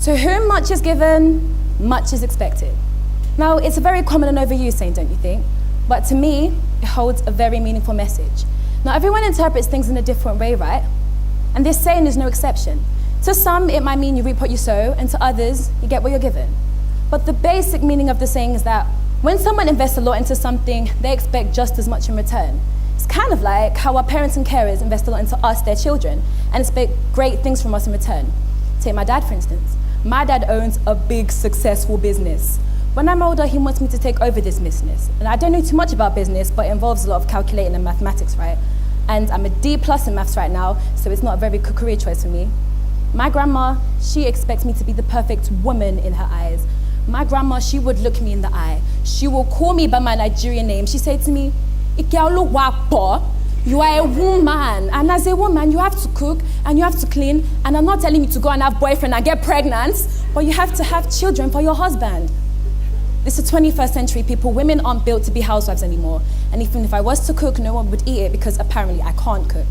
To whom much is given, much is expected. Now, it's a very common and overused saying, don't you think? But to me, it holds a very meaningful message. Now, everyone interprets things in a different way, right? And this saying is no exception. To some, it might mean you reap what you sow, and to others, you get what you're given. But the basic meaning of the saying is that when someone invests a lot into something, they expect just as much in return. It's kind of like how our parents and carers invest a lot into us, their children, and expect great things from us in return. Take my dad, for instance. My dad owns a big, successful business. When I'm older, he wants me to take over this business. And I don't know too much about business, but it involves a lot of calculating and mathematics, right? And I'm a D+ in maths right now, so it's not a very good career choice for me. My grandma, she expects me to be the perfect woman in her eyes. My grandma, she would look me in the eye. She will call me by my Nigerian name. She said to me, "Ikeolu wapo, you are a woman. And as a woman, you have to cook and you have to clean. And I'm not telling you to go and have boyfriend and get pregnant, but you have to have children for your husband." This is 21st century people. Women aren't built to be housewives anymore. And even if I was to cook, no one would eat it because apparently I can't cook.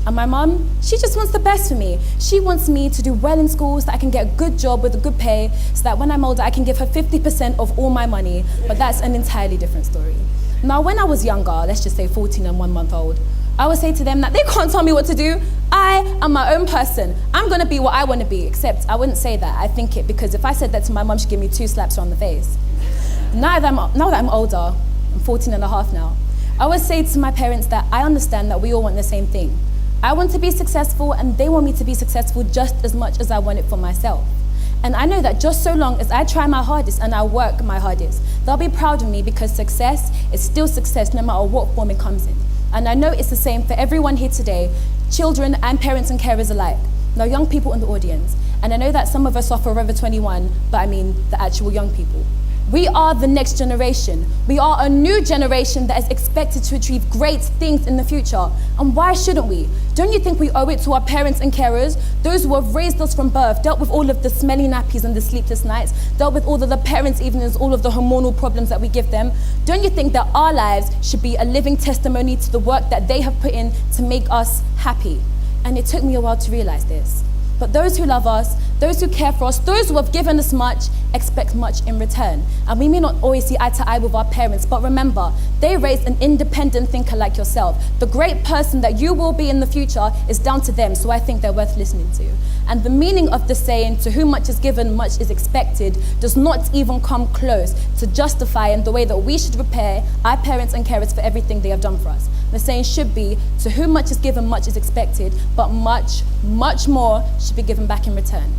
And my mum, she just wants the best for me. She wants me to do well in school so that I can get a good job with a good pay, so that when I'm older, I can give her 50% of all my money. But that's an entirely different story. Now, when I was younger, let's just say 14 and 1 month old, I would say to them that they can't tell me what to do. I am my own person. I'm gonna be what I wanna be, except I wouldn't say that. I think it because if I said that to my mum, she'd give me 2 slaps on the face. Now that I'm older, I'm 14 and a half now, I would say to my parents that I understand that we all want the same thing. I want to be successful and they want me to be successful just as much as I want it for myself. And I know that just so long as I try my hardest and I work my hardest, they'll be proud of me because success is still success no matter what form it comes in. And I know it's the same for everyone here today, children and parents and carers alike. Now, young people in the audience, and I know that some of us are forever 21, but I mean the actual young people. We are the next generation. We are a new generation that is expected to achieve great things in the future. And why shouldn't we? Don't you think we owe it to our parents and carers, those who have raised us from birth, dealt with all of the smelly nappies and the sleepless nights, dealt with all of the parents' evenings, all of the hormonal problems that we give them? Don't you think that our lives should be a living testimony to the work that they have put in to make us happy? And it took me a while to realize this. But those who love us, those who care for us, those who have given us much, expect much in return. And we may not always see eye to eye with our parents, but remember, they raised an independent thinker like yourself. The great person that you will be in the future is down to them, so I think they're worth listening to. And the meaning of the saying, "To whom much is given, much is expected," does not even come close to justifying the way that we should repay our parents and carers for everything they have done for us. The saying should be, "To whom much is given, much is expected," but much, much more should be given back in return.